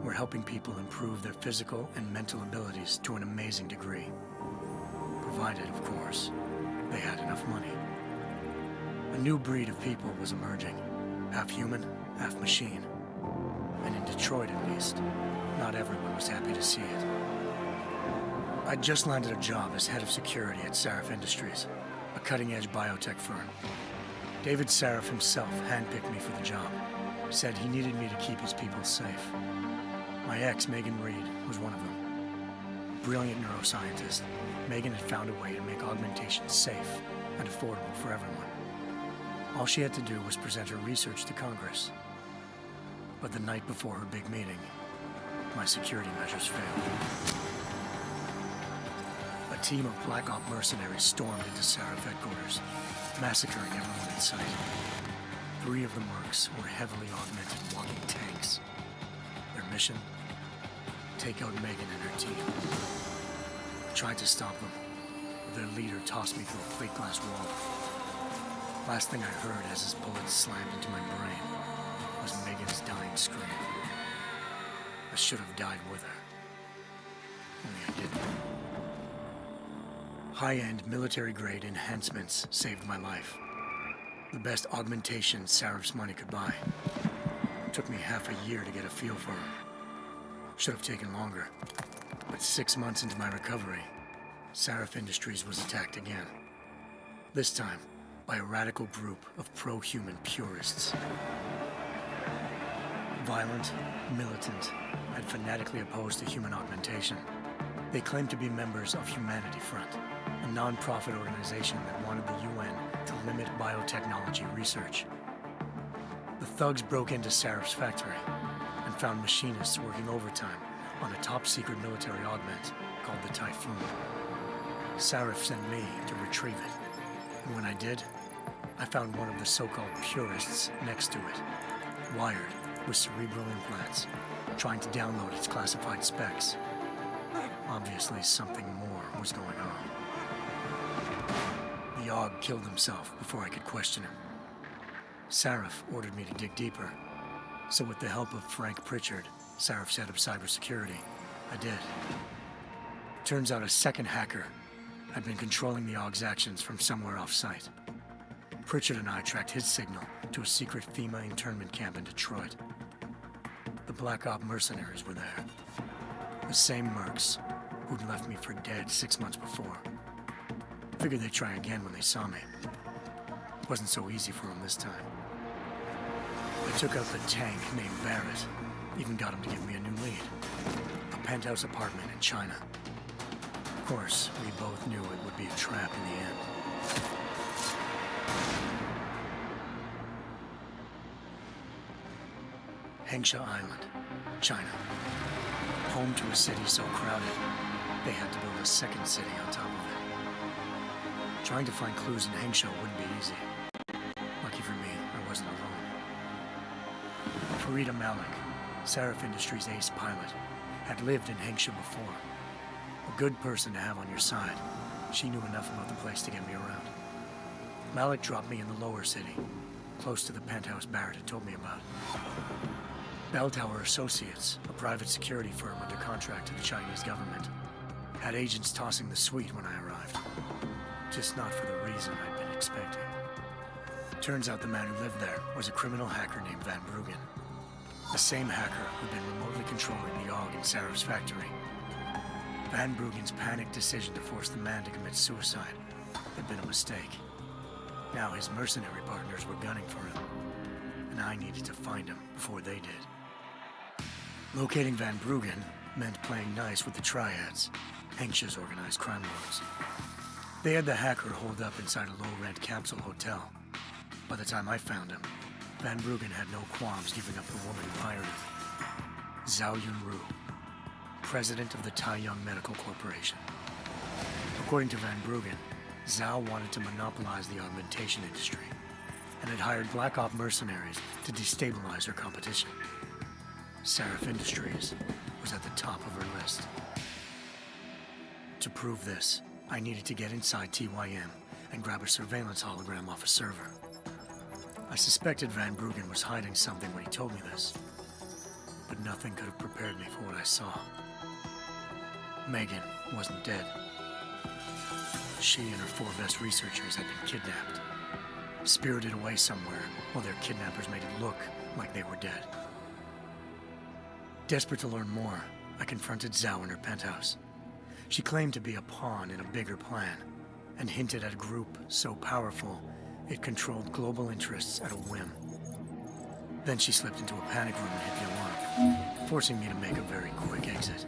were helping people improve their physical and mental abilities to an amazing degree. Provided, of course, they had enough money. A new breed of people was emerging, half human, half machine. And in Detroit, at least, not everyone was happy to see it. I'd just landed a job as head of security at Sarif Industries, a cutting-edge biotech firm. David Sarif himself handpicked me for the job, said he needed me to keep his people safe. My ex, Megan Reed, was one of them. Brilliant neuroscientist, Megan had found a way to make augmentation safe and affordable for everyone. All she had to do was present her research to Congress. But the night before her big meeting, my security measures failed. A team of Black Op mercenaries stormed into Sarif headquarters, massacring everyone in sight. 3 of the mercs were heavily augmented walking tanks. Their mission? Take out Megan and her team. I tried to stop them, but their leader tossed me through a plate glass wall. Last thing I heard as his bullets slammed into my brain was Megan's dying scream. I should have died with her. Only I didn't. High-end military-grade enhancements saved my life. The best augmentation Sarif's money could buy. It took me half a year to get a feel for her. Should have taken longer. But 6 months into my recovery, Sarif Industries was attacked again. This time, by a radical group of pro-human purists. Violent, militant, and fanatically opposed to human augmentation. They claimed to be members of Humanity Front, a non-profit organization that wanted the UN to limit biotechnology research. The thugs broke into Sarif's factory and found machinists working overtime on a top-secret military augment called the Typhoon. Sarif sent me to retrieve it, and when I did, I found one of the so-called purists next to it, wired with cerebral implants, trying to download its classified specs. Obviously, something more was going on. The Aug killed himself before I could question him. Sarif ordered me to dig deeper, so with the help of Frank Pritchard, Sarif's head of cybersecurity, I did. Turns out a second hacker had been controlling the Aug's actions from somewhere off-site. Pritchard and I tracked his signal to a secret FEMA internment camp in Detroit. The Black Op mercenaries were there. The same mercs who'd left me for dead 6 months before. Figured they'd try again when they saw me. Wasn't so easy for them this time. I took out the tank named Barrett, even got him to give me a new lead. A penthouse apartment in China. Of course, we both knew it would be a trap in the end. Hengsha Island, China. Home to a city so crowded, they had to build a second city on top of it. Trying to find clues in Hengsha wouldn't be easy. Lucky for me, I wasn't alone. Farida Malik, Sarif Industries' ace pilot, had lived in Hengsha before. A good person to have on your side. She knew enough about the place to get me around. Malik dropped me in the lower city, close to the penthouse Barrett had told me about. Bell Tower Associates, a private security firm under contract to the Chinese government, had agents tossing the suite when I arrived. Just not for the reason I'd been expecting. Turns out the man who lived there was a criminal hacker named Van Bruggen. The same hacker who'd been remotely controlling the AUG in Sarif's factory. Van Bruggen's panicked decision to force the man to commit suicide had been a mistake. Now his mercenary partners were gunning for him, and I needed to find him before they did. Locating Van Bruggen meant playing nice with the Triads, Hengsha's organized crime lords. They had the hacker holed up inside a low-rent capsule hotel. By the time I found him, Van Bruggen had no qualms giving up the woman who hired him. Zhao Yunru, president of the Taiyang Medical Corporation. According to Van Bruggen, Zhao wanted to monopolize the augmentation industry and had hired Black Op mercenaries to destabilize her competition. Sarif Industries was at the top of her list. To prove this, I needed to get inside TYM and grab a surveillance hologram off a server. I suspected Van Bruggen was hiding something when he told me this, but but nothing could have prepared me for what I saw. Megan wasn't dead. She and her 4 best researchers had been kidnapped, spirited away somewhere while their kidnappers made it look like they were dead. Desperate to learn more, I confronted Zhao in her penthouse. She claimed to be a pawn in a bigger plan, and hinted at a group so powerful it controlled global interests at a whim. Then she slipped into a panic room and hit the alarm, forcing me to make a very quick exit.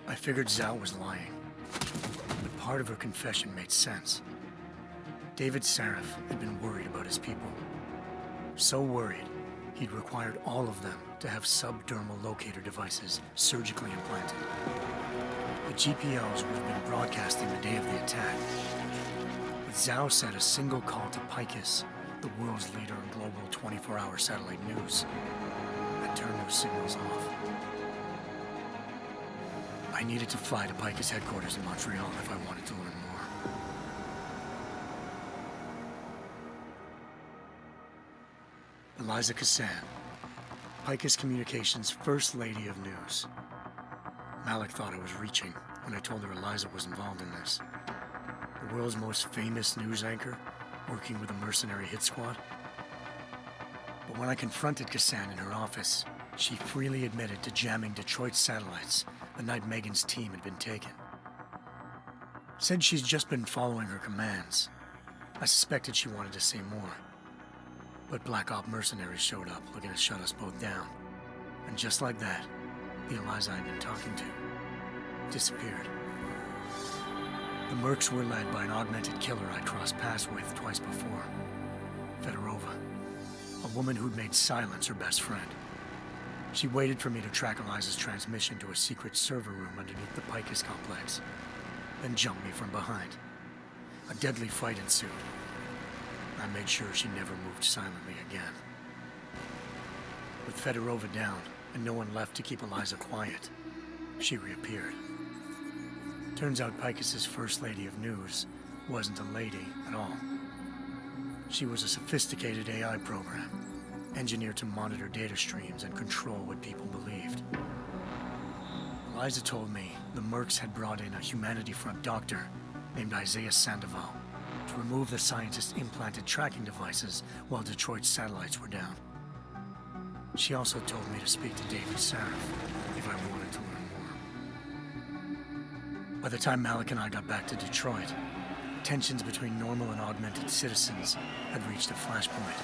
I figured Zhao was lying, but part of her confession made sense. David Sarif had been worried about his people. So worried, he'd required all of them to have subdermal locator devices surgically implanted. The GPLs would have been broadcasting the day of the attack. But Zhao said a single call to Picus, the world's leader in global 24-hour satellite news, had turned those signals off. I needed to fly to Picus headquarters in Montreal if I wanted to learn more. Eliza Cassan, Picus Communications' First Lady of News. Malik thought I was reaching when I told her Eliza was involved in this. The world's most famous news anchor, working with a mercenary hit squad. But when I confronted Cassan in her office, she freely admitted to jamming Detroit's satellites the night Megan's team had been taken. Said she's just been following her commands. I suspected she wanted to say more. But Black Op mercenaries showed up looking to shut us both down. And just like that, the Eliza I'd been talking to disappeared. The Mercs were led by an augmented killer I crossed paths with twice before, Fedorova, a woman who'd made silence her best friend. She waited for me to track Eliza's transmission to a secret server room underneath the Picus complex, then jumped me from behind. A deadly fight ensued. I made sure she never moved silently again. With Fedorova down and no one left to keep Eliza quiet, she reappeared. Turns out Picus's First Lady of News wasn't a lady at all. She was a sophisticated AI program, engineered to monitor data streams and control what people believed. Eliza told me the Mercs had brought in a Humanity Front doctor named Isaiah Sandoval to remove the scientist's implanted tracking devices while Detroit's satellites were down. She also told me to speak to David Sarif if I wanted to learn more. By the time Malik and I got back to Detroit, tensions between normal and augmented citizens had reached a flashpoint.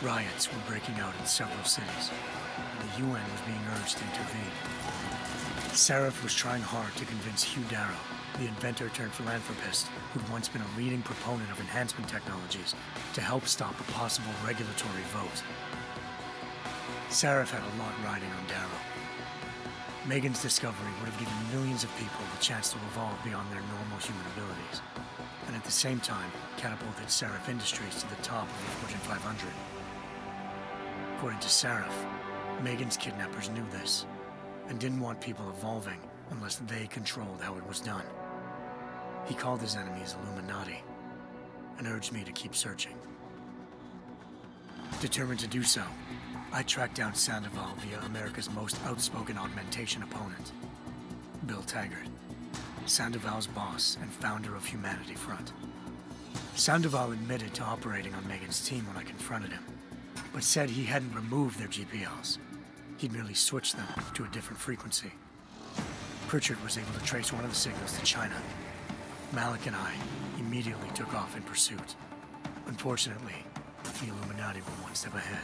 Riots were breaking out in several cities, and the UN was being urged to intervene. Sarif was trying hard to convince Hugh Darrow, the inventor turned philanthropist who'd once been a leading proponent of enhancement technologies, to help stop a possible regulatory vote. Sarif had a lot riding on Darrow. Megan's discovery would have given millions of people the chance to evolve beyond their normal human abilities, and at the same time catapulted Sarif Industries to the top of the Fortune 500. According to Sarif, Megan's kidnappers knew this, and didn't want people evolving unless they controlled how it was done. He called his enemies Illuminati, and urged me to keep searching. Determined to do so, I tracked down Sandoval via America's most outspoken augmentation opponent, Bill Taggart, Sandoval's boss and founder of Humanity Front. Sandoval admitted to operating on Megan's team when I confronted him, but said he hadn't removed their GPLs. He'd merely switched them to a different frequency. Pritchard was able to trace one of the signals to China. Malik and I immediately took off in pursuit. Unfortunately, the Illuminati were one step ahead.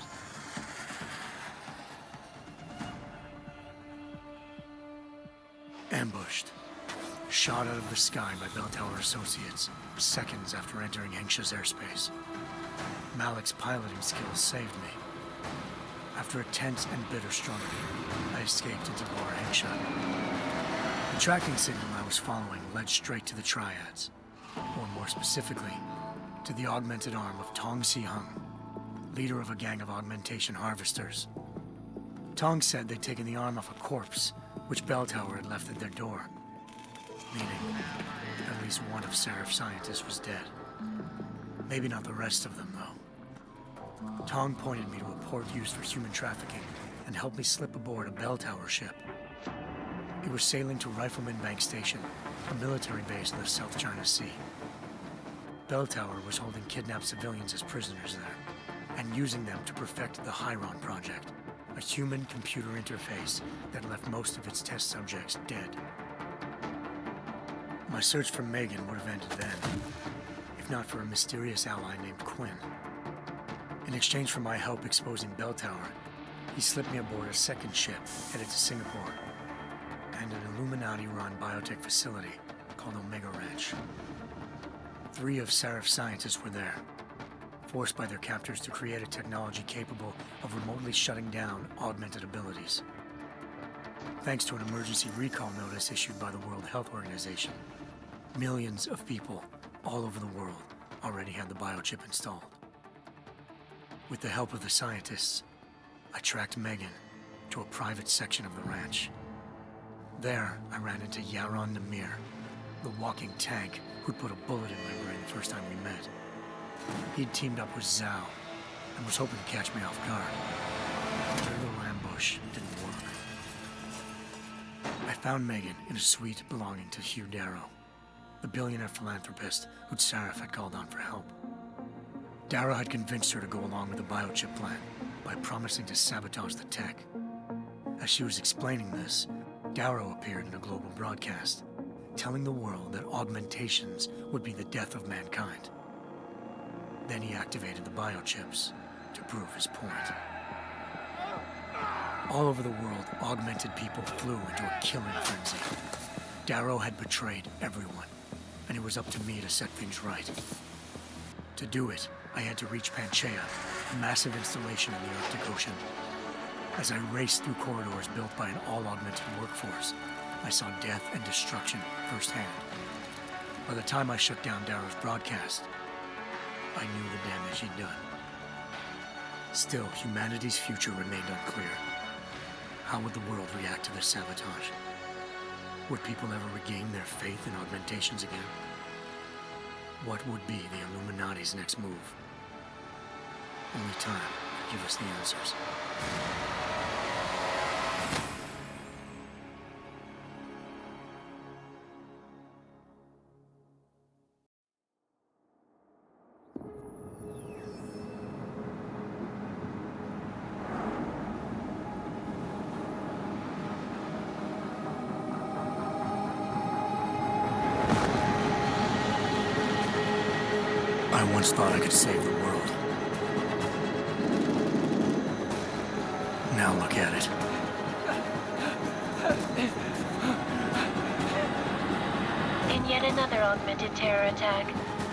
Ambushed. Shot out of the sky by Bell Tower Associates, seconds after entering Hengsha's airspace. Malik's piloting skills saved me. After a tense and bitter struggle, I escaped into Lower Hengsha. The tracking signal I was following led straight to the Triads, or more specifically, to the augmented arm of Tong Si-hung, leader of a gang of augmentation harvesters. Tong said they'd taken the arm off a corpse, which Bell Tower had left at their door, meaning at least one of Sarif's scientists was dead. Maybe not the rest of them, though. Tong pointed me to a port used for human trafficking and helped me slip aboard a bell tower ship. It was sailing to Rifleman Bank Station, a military base in the South China Sea. Bell Tower was holding kidnapped civilians as prisoners there, and using them to perfect the Hyron Project, a human-computer interface that left most of its test subjects dead. My search for Megan would have ended then, if not for a mysterious ally named Quinn. In exchange for my help exposing Bell Tower, he slipped me aboard a second ship headed to Singapore, and an Illuminati-run biotech facility called Omega Ranch. 3 of Seraph's scientists were there, forced by their captors to create a technology capable of remotely shutting down augmented abilities. Thanks to an emergency recall notice issued by the World Health Organization, millions of people all over the world already had the biochip installed. With the help of the scientists, I tracked Megan to a private section of the ranch. There, I ran into Yaron Namir, the walking tank who'd put a bullet in my brain the first time we met. He'd teamed up with Zhao and was hoping to catch me off guard. Their little ambush didn't work. I found Megan in a suite belonging to Hugh Darrow, the billionaire philanthropist who'd Seraph had called on for help. Darrow had convinced her to go along with the biochip plan by promising to sabotage the tech. As she was explaining this, Darrow appeared in a global broadcast, telling the world that augmentations would be the death of mankind. Then he activated the biochips to prove his point. All over the world, augmented people flew into a killing frenzy. Darrow had betrayed everyone, and it was up to me to set things right. To do it, I had to reach Panchaea, a massive installation in the Arctic Ocean. As I raced through corridors built by an all-augmented workforce, I saw death and destruction firsthand. By the time I shut down Darrow's broadcast, I knew the damage he'd done. Still, humanity's future remained unclear. How would the world react to this sabotage? Would people ever regain their faith in augmentations again? What would be the Illuminati's next move? Only time could give us the answers. I once thought I could save the world. Now look at it. In yet another augmented terror attack,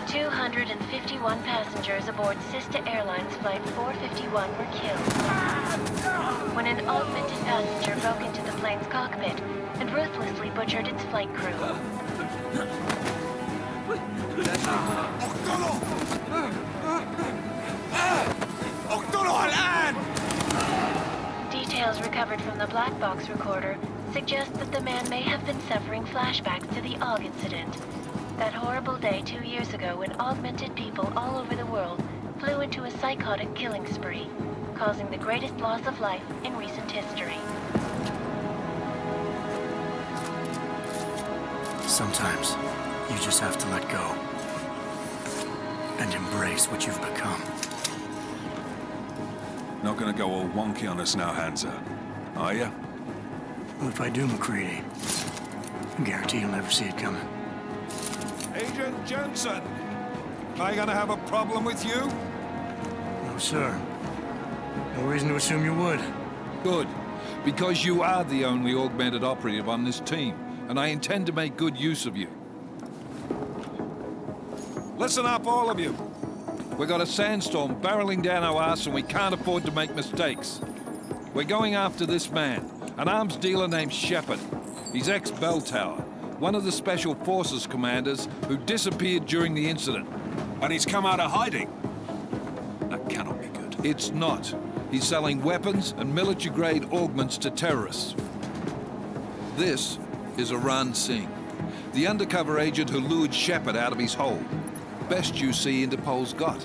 251 passengers aboard Sister Airlines Flight 451 were killed when an augmented passenger broke into the plane's cockpit and ruthlessly butchered its flight crew. Details recovered from the black box recorder suggest that the man may have been suffering flashbacks to the Aug incident. That horrible day 2 years ago when augmented people all over the world flew into a psychotic killing spree, causing the greatest loss of life in recent history. Sometimes, you just have to let go and embrace what you've become. Not gonna go all wonky on us now, Hansa, are ya? Well, if I do, McCready, I guarantee you'll never see it coming. Agent Jensen, am I gonna have a problem with you? No, sir. No reason to assume you would. Good, because you are the only augmented operative on this team, and I intend to make good use of you. Listen up, all of you. We've got a sandstorm barreling down our arse and we can't afford to make mistakes. We're going after this man, an arms dealer named Shepard. He's ex-Bell Tower, one of the Special Forces commanders who disappeared during the incident. And he's come out of hiding. That cannot be good. It's not. He's selling weapons and military-grade augments to terrorists. This is Aran Singh, the undercover agent who lured Shepard out of his hole. Best you see Interpol's got.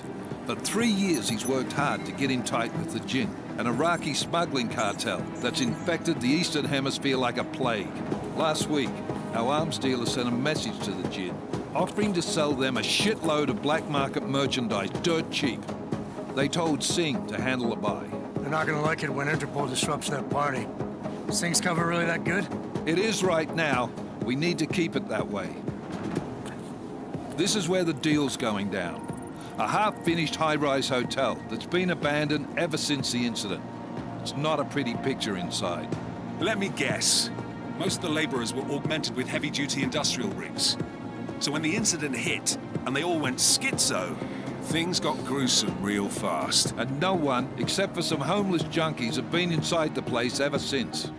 For 3 years he's worked hard to get in tight with the Jinn. an Iraqi smuggling cartel that's infected the Eastern Hemisphere like a plague. Last week, our arms dealer sent a message to the Jinn, offering to sell them a shitload of black market merchandise dirt cheap. They told Singh to handle the buy. They're not gonna like it when Interpol disrupts that party. Sing's cover really that good? It is right now. We need to keep it that way. This is where the deal's going down. A half-finished high-rise hotel that's been abandoned ever since the incident. It's not a pretty picture inside. Let me guess. Most of the laborers were augmented with heavy-duty industrial rigs. So when the incident hit, and they all went schizo, things got gruesome real fast. And no one, except for some homeless junkies, have been inside the place ever since.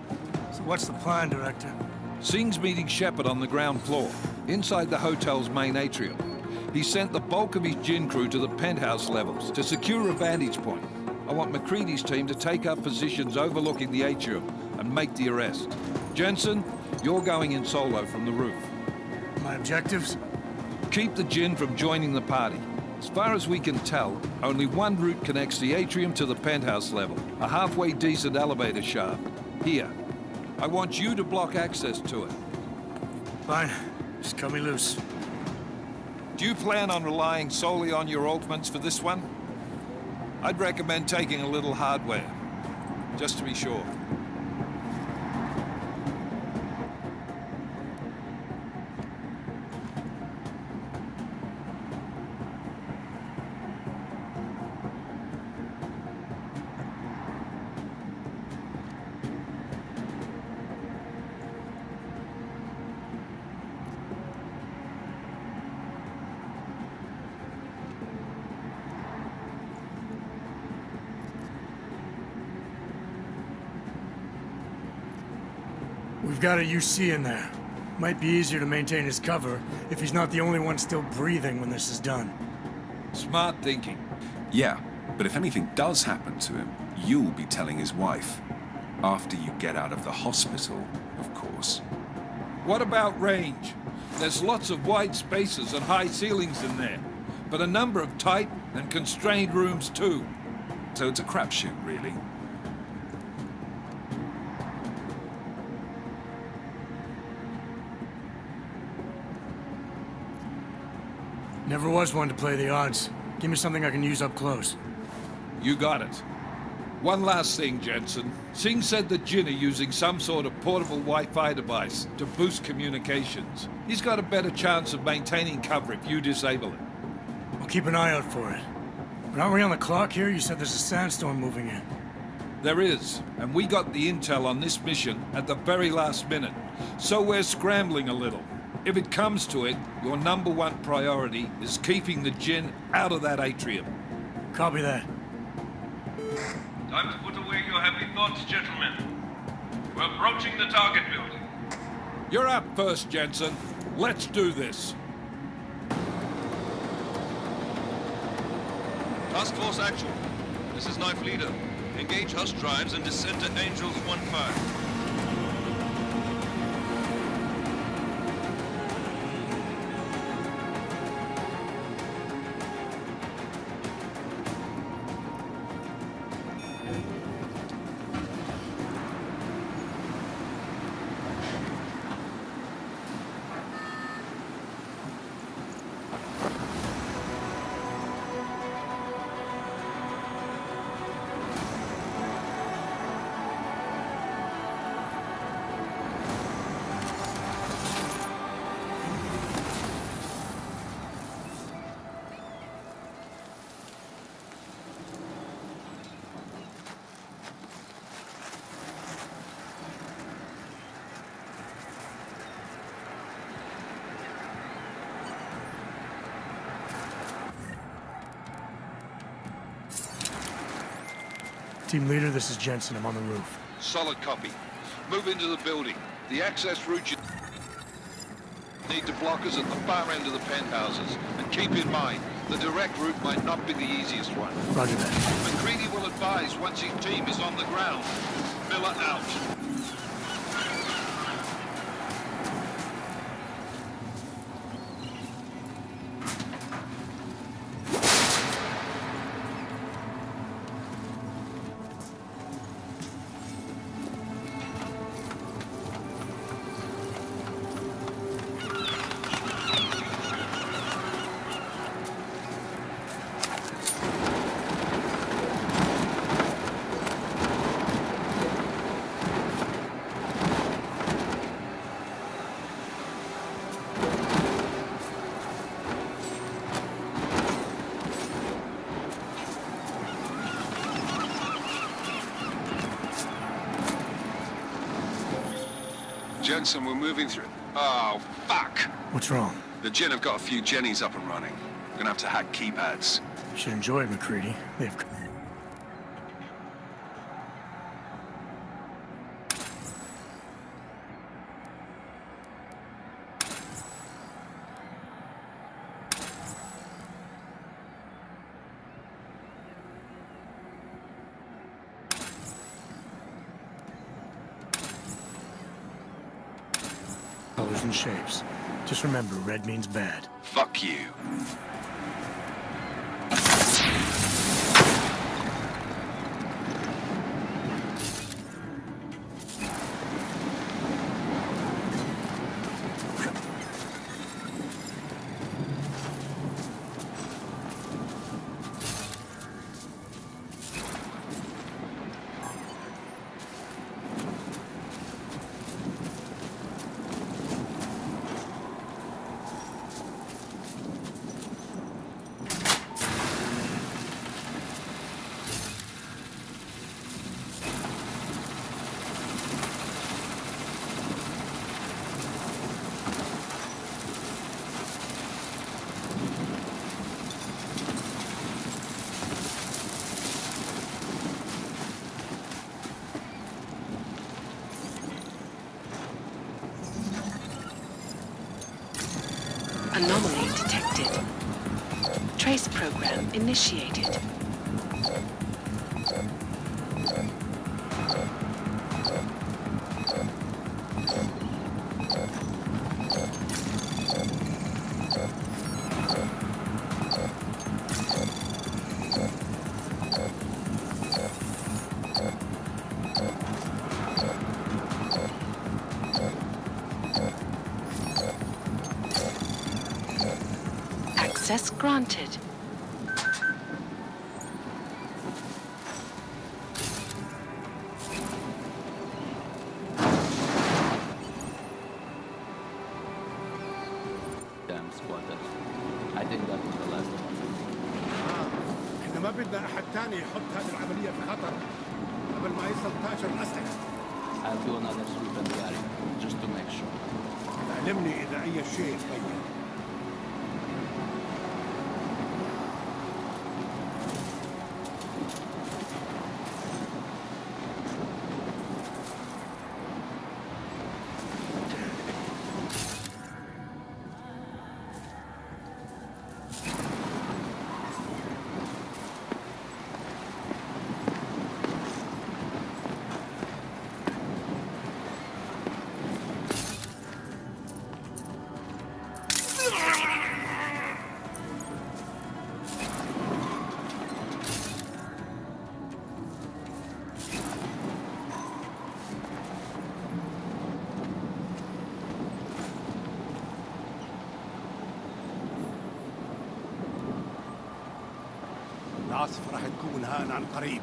So what's the plan, Director? Singh's meeting Shepard on the ground floor, inside the hotel's main atrium. He sent the bulk of his Jinn crew to the penthouse levels to secure a vantage point. I want McCready's team to take up positions overlooking the atrium and make the arrest. Jensen, you're going in solo from the roof. My objectives? Keep the Jinn from joining the party. As far as we can tell, only one route connects the atrium to the penthouse level, a halfway decent elevator shaft. Here. I want you to block access to it. Fine. Just cut me loose. Do you plan on relying solely on your augments for this one? I'd recommend taking a little hardware, just to be sure. We've got a UC in there. Might be easier to maintain his cover if he's not the only one still breathing when this is done. Smart thinking. Yeah, but if anything does happen to him, you'll be telling his wife. After you get out of the hospital, of course. What about range? There's lots of wide spaces and high ceilings in there, but a number of tight and constrained rooms too. So it's a crapshoot, really. Never was one to play the odds. Give me something I can use up close. You got it. One last thing, Jensen. Singh said the Jinn are using some sort of portable Wi-Fi device to boost communications. He's got a better chance of maintaining cover if you disable it. I'll keep an eye out for it. But aren't we on the clock here? You said there's a sandstorm moving in. There is, and we got the intel on this mission at the very last minute, so we're scrambling a little. If it comes to it, your #1 priority is keeping the Jinn out of that atrium. Copy that. Time to put away your happy thoughts, gentlemen. We're approaching the target building. You're up first, Jensen. Let's do this. Task Force Actual. This is Knife Leader. Engage Hush drives and descend to Angels 1-5. Team leader, this is Jensen. I'm on the roof. Solid copy. Move into the building. The access route you need to block us at the far end of the penthouses. And keep in mind, the direct route might not be the easiest one. Roger that. McCready will advise once his team is on the ground. Miller out. Jensen, we're moving through... Oh, fuck! What's wrong? The Jinn have got a few Jennies up and running. Gonna have to hack keypads. You should enjoy it, McCready. They've... colors and shapes. Just remember, red means bad. Fuck you. Anomaly detected. Trace program initiated. Access granted. Damn squatters. I think that was the last one. احنا ما بدنا احد تاني يحط هذه العملية في خطر قبل ما يصل تاشر الأسلحة. I'll do another sweep in the area, just to make sure. علمني إذا أي شيء تغير. العاصفة راح تكون هان عن قريب.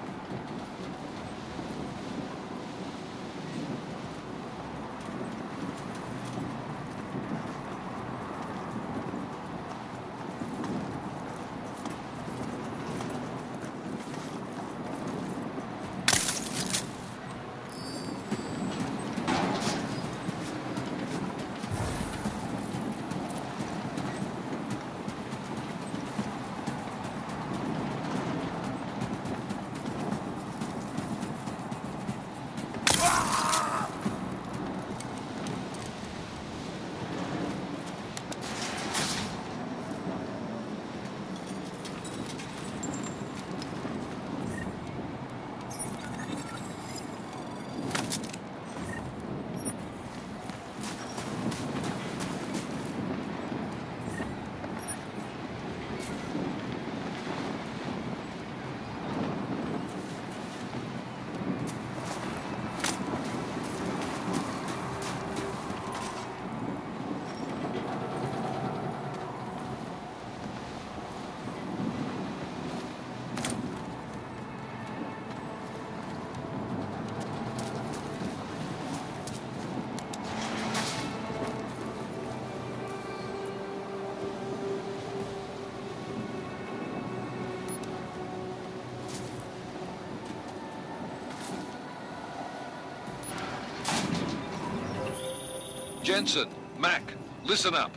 Jensen, Mac, listen up.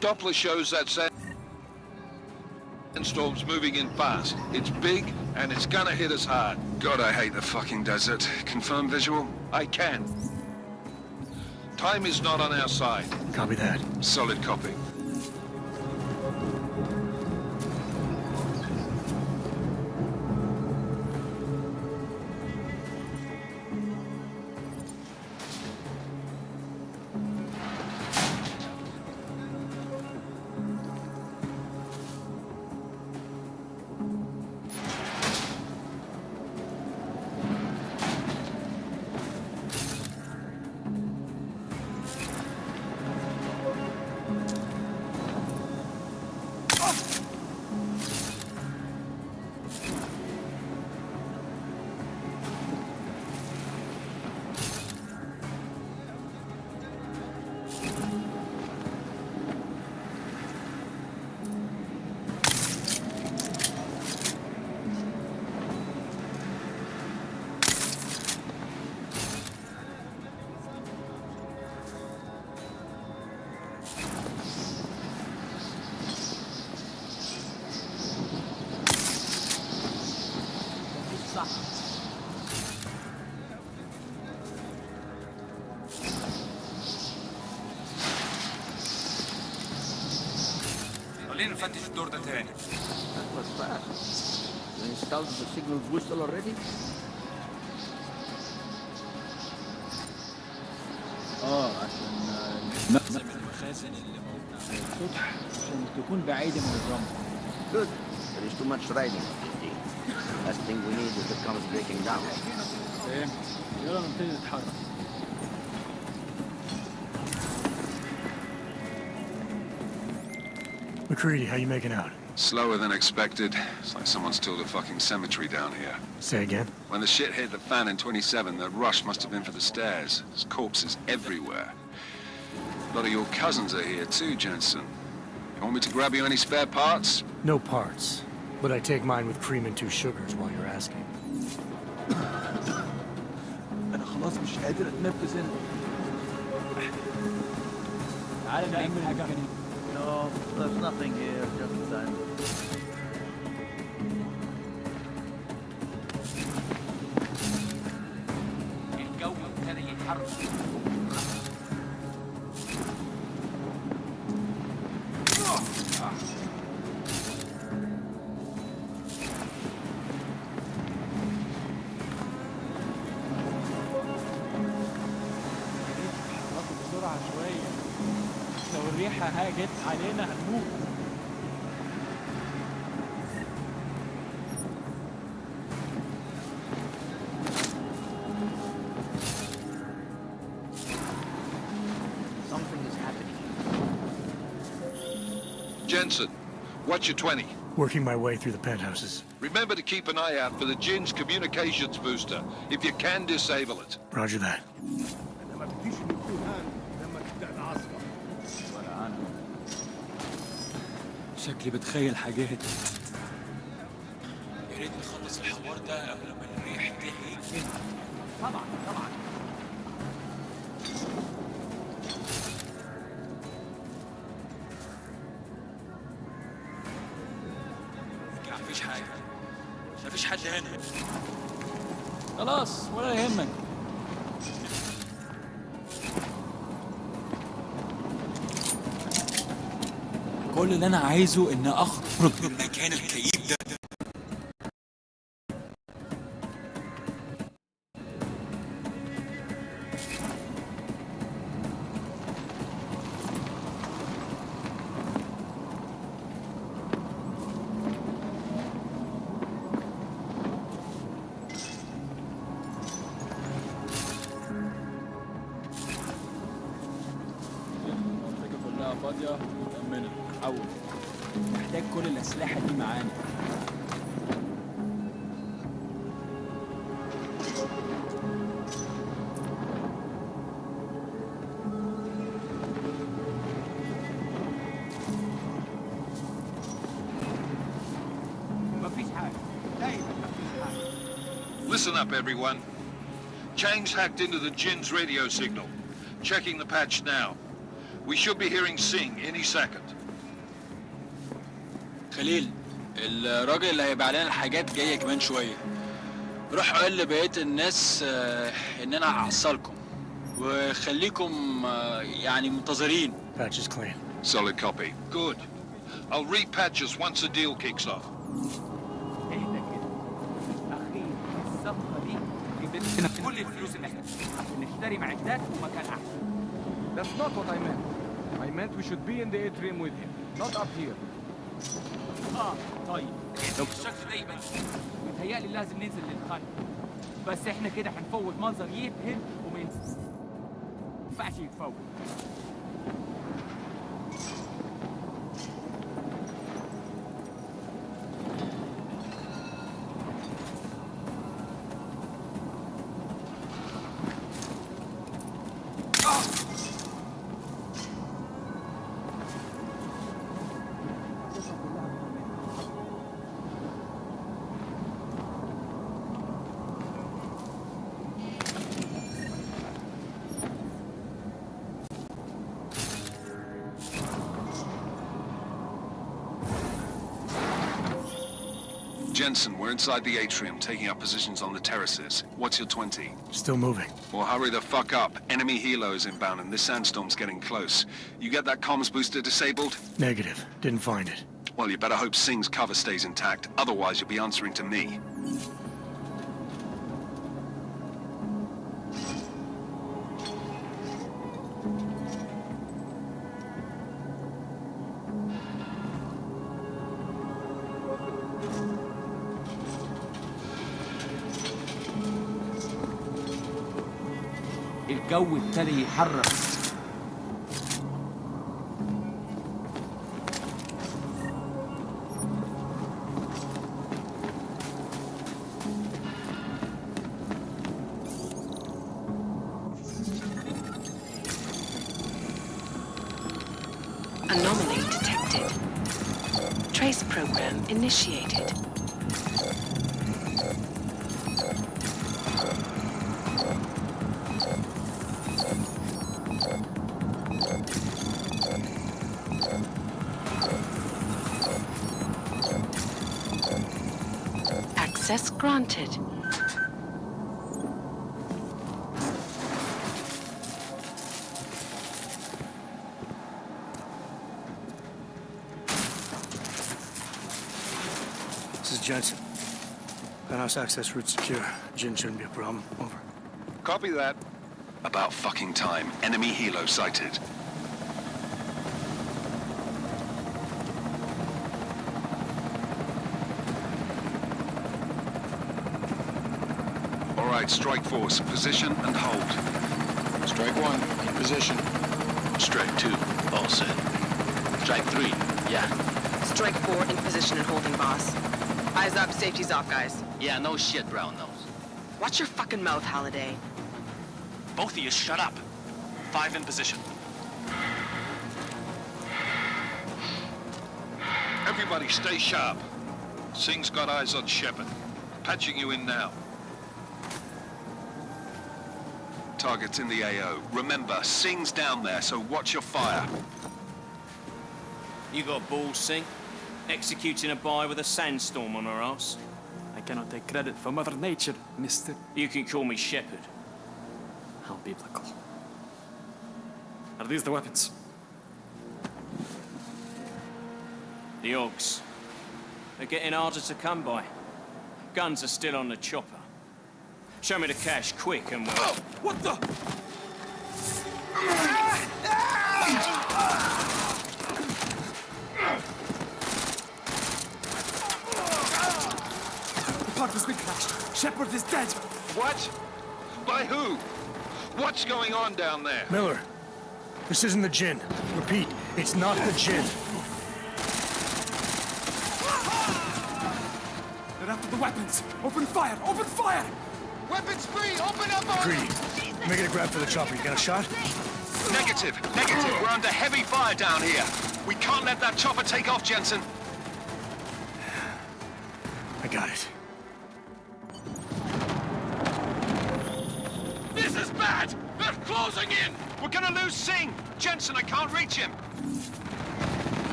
Doppler shows that sandstorm's moving in fast. It's big, and it's gonna hit us hard. God, I hate the fucking desert. Confirm visual? I can. Time is not on our side. Copy that. Solid copy. خلينا نفتش الدور ده تاني. That was fast. You installed the signal booster already? عشان نقسم المخازن اللي موجودة على السطح عشان تكون بعيدة من الرمل. Good. There is too much riding. Last thing we need is it comes breaking down. فهمت. يلا نبتدي نتحرك. McCready, how you making out? Slower than expected. It's like someone's tilled a fucking cemetery down here. Say again? When the shit hit the fan in 27, the rush must have been for the stairs. There's corpses everywhere. A lot of your cousins are here too, Jensen. You want me to grab you any spare parts? No parts. But I take mine with cream and 2 sugars while you're asking. أنا خلاص مش قادر أتنفس هنا. تعال نعمل حاجة. No, there's nothing here, just time. الجو ابتدى يتحرك. بسرعة شوية. لو الريحة هاجت علينا هنموت. Something is happening. Jensen, what's your 20? Working my way through the penthouses. Remember to keep an eye out for the Jin's communications booster, if you can disable it. Roger that. أنا ما بديش نكون هان لما تبدأ العاصفة. ولا أنا. شكلي بتخيل حاجات. يا ريت نخلص الحوار ده قبل ما الريح تهيج. طبعا طبعا. مفيش حاجة. مفيش حد هنا. خلاص ولا يهمك. كل اللي انا عايزه ان اخرج من مكان الكئيب ده. المنطقة كلها فاضية ومأمنة. حول. محتاج كل الأسلحة دي معانا. مفيش حاجة. دايما مفيش حاجة. Listen up, everyone. Chang's hacked into the Jin's radio signal. Checking the patch now. We should be hearing Singh any second. خليل، الراجل اللي هيبيع لنا الحاجات جاية كمان شوية. روح قول لبقية الناس إن أنا هحصلكم. وخليكم يعني منتظرين. Patch is clean. Solid copy. Good. I'll repatch us once the deal kicks off. كل الفلوس اللي احنا عشان نشتري معدات ومكان احسن. That's not what I meant. I meant we should be in the atrium with him, not up here. طيب. لو بالشكل ده يبقى متهيألي لازم ننزل للخلف. بس احنا كده هنفوت منظر يبهر وما ينفعش يتفوت. Jensen, we're inside the atrium, taking up positions on the terraces. What's your 20? Still moving. Well, hurry the fuck up. Enemy helo is inbound and this sandstorm's getting close. You get that comms booster disabled? Negative. Didn't find it. Well, you better hope Singh's cover stays intact. Otherwise, you'll be answering to me. الجو ابتدى يتحرك. Anomaly detected. Trace program initiated. Access granted. This is Jensen. Penthouse access route secure. Jin shouldn't be a problem. Over. Copy that. About fucking time. Enemy helo sighted. All right, strike force. Position and hold. Strike 1, in position. Strike 2, all set. Strike 3, yeah. Strike 4, in position and holding, boss. Eyes up, safety's off, guys. Yeah, no shit, brown nose. Watch your fucking mouth, Halliday. Both of you, shut up. 5 in position. Everybody stay sharp. Singh's got eyes on Shepard. Patching you in now. Target's in the AO. Remember, Singh's down there, so watch your fire. You got balls, Singh? Executing a buy with a sandstorm on her ass? I cannot take credit for Mother Nature, mister. You can call me Shepard. How biblical. Are these the weapons? The Augs. They're getting harder to come by. Guns are still on the chopper. Show me the cash, quick, and we'll... Oh, what the? The part has been crashed. Shepard is dead. What? By who? What's going on down there? Miller, this isn't the Jinn. Repeat, it's not the Jinn. They're after the weapons. Open fire! Open fire! Weapons free! Open up! Greedy. Making a grab for the chopper. You got a shot? Negative. Negative. We're under heavy fire down here. We can't let that chopper take off, Jensen. I got it. This is bad! They're closing in! We're gonna lose Singh! Jensen, I can't reach him!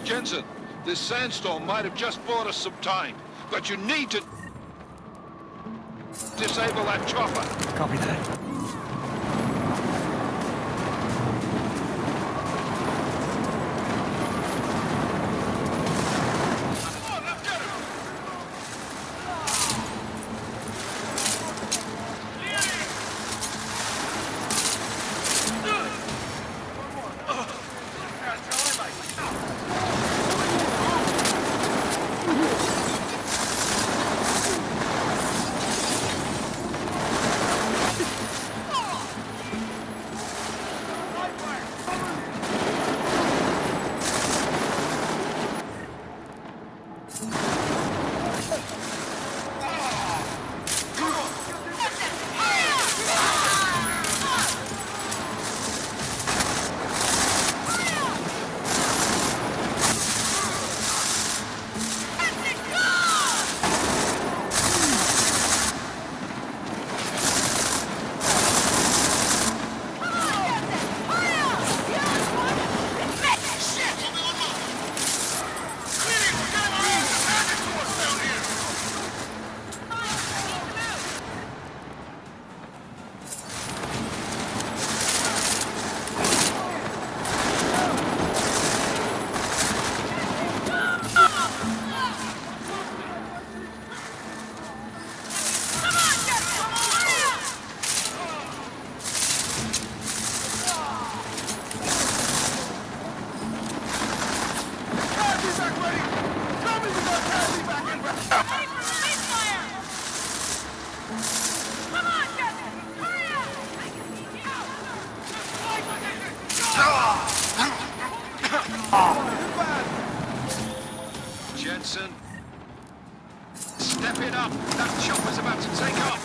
Jensen, this sandstorm might have just bought us some time, but you need to disable that chopper. Copy that. Jensen, step it up. That chopper's about to take off.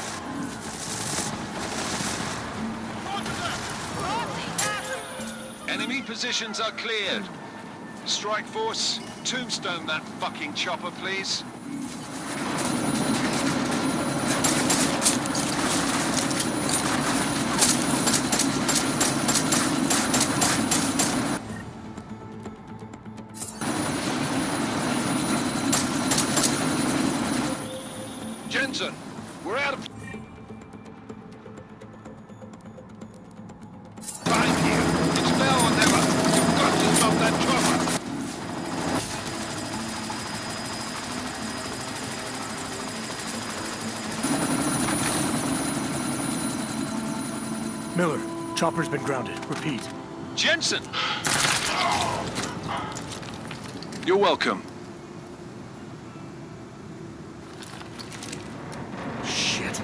Enemy positions are cleared. Strike Force, tombstone that fucking chopper, please. Jensen, we're out of time here. It's now or never. You've got to stop that chopper. Miller, chopper's been grounded. Repeat. Jensen! You're welcome. Shit.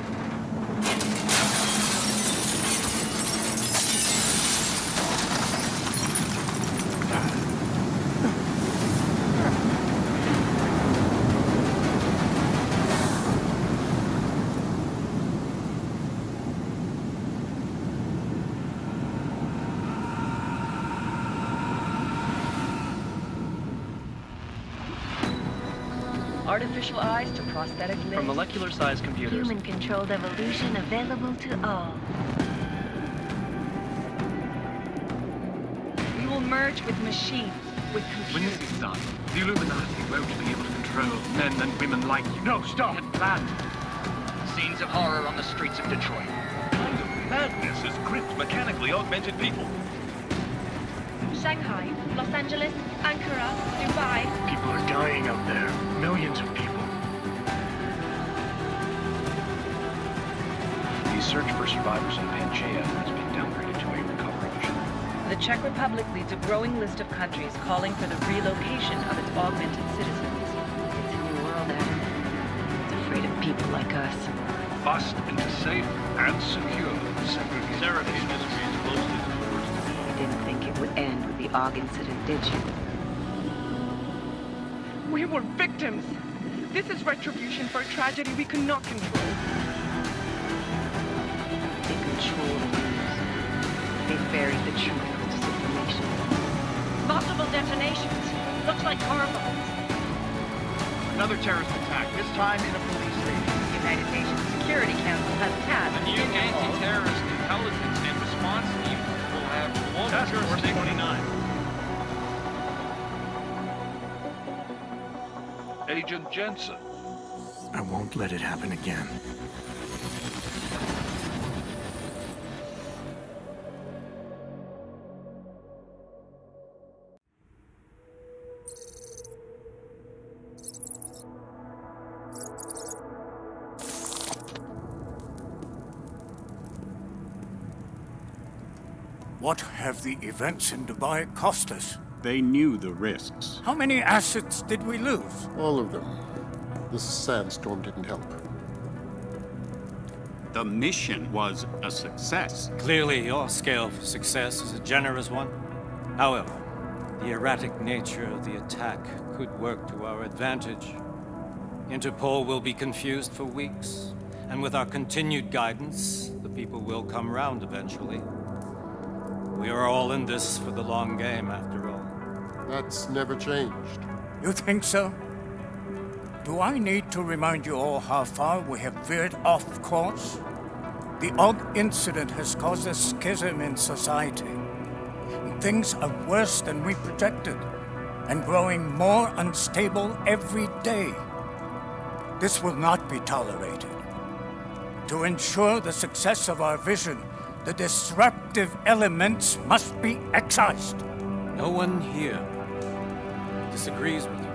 Artificial eyes to prosthetic limbs. From molecular-sized computers. Human-controlled evolution available to all. We will merge with machines, with When computers. this is done, the Illuminati won't be able to control men and women like you. No, stop! We had planned. Scenes of horror on the streets of Detroit. Kind of madness has gripped mechanically augmented people. Shanghai, Los Angeles, Ankara, Dubai. People are dying out there. Millions of people. The search for survivors in Panchaea has been downgraded to a recovery mission. The Czech Republic leads a growing list of countries calling for the relocation of its augmented citizens. It's a new world, Adam. It's afraid of people like us. Bust into safe and secure segregated Seraph Industries closely towards You didn't think it would end with the AUG incident, did you? We were victims. This is retribution for a tragedy we cannot control. They control the news. They buried the truth with disinformation. Multiple detonations. Looks like horrible. Another terrorist attack, this time in a police station. The United Nations Security Council has tasked A new anti-terrorist intelligence and response team will have Task Force 29. Agent Jensen. I won't let it happen again. What have the events in Dubai cost us? They knew the risks. How many assets did we lose? All of them. This sandstorm didn't help. The mission was a success. Clearly, your scale for success is a generous one. However, the erratic nature of the attack could work to our advantage. Interpol will be confused for weeks, and with our continued guidance, the people will come round eventually. We are all in this for the long game, after all. That's never changed. You think so? Do I need to remind you all how far we have veered off course? The AUG incident has caused a schism in society. Things are worse than we projected, and growing more unstable every day. This will not be tolerated. To ensure the success of our vision, the disruptive elements must be excised. No one here disagrees with you.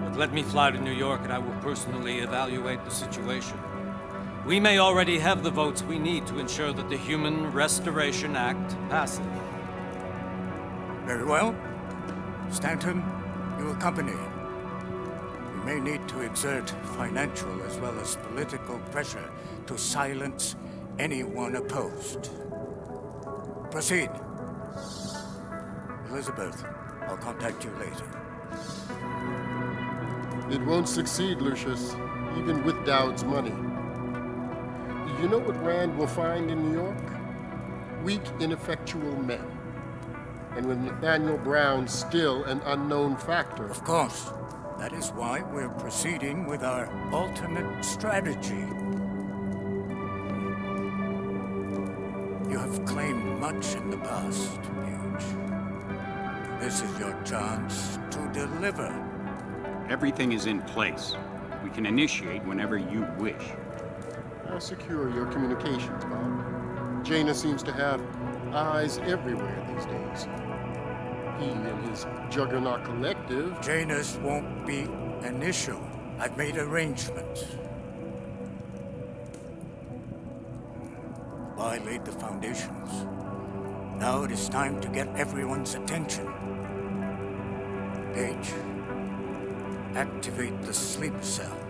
But let me fly to New York and I will personally evaluate the situation. We may already have the votes we need to ensure that the Human Restoration Act passes. Very well. Stanton, you accompany. We may need to exert financial as well as political pressure to silence anyone opposed. Proceed. Elizabeth, I'll contact you later. It won't succeed, Lucius, even with Dowd's money. You know what Rand will find in New York? Weak, ineffectual men. And with Nathaniel Brown still an unknown factor. Of course. That is why we're proceeding with our alternate strategy. You have claimed much in the past, Huge. This is your chance to deliver. Everything is in place. We can initiate whenever you wish. How secure are your communications, Bob? Jaina seems to have eyes everywhere these days. He and his Juggernaut Collective... Janus won't be an issue. I've made arrangements. I laid the foundations. Now it is time to get everyone's attention. Paige, activate the sleep cell.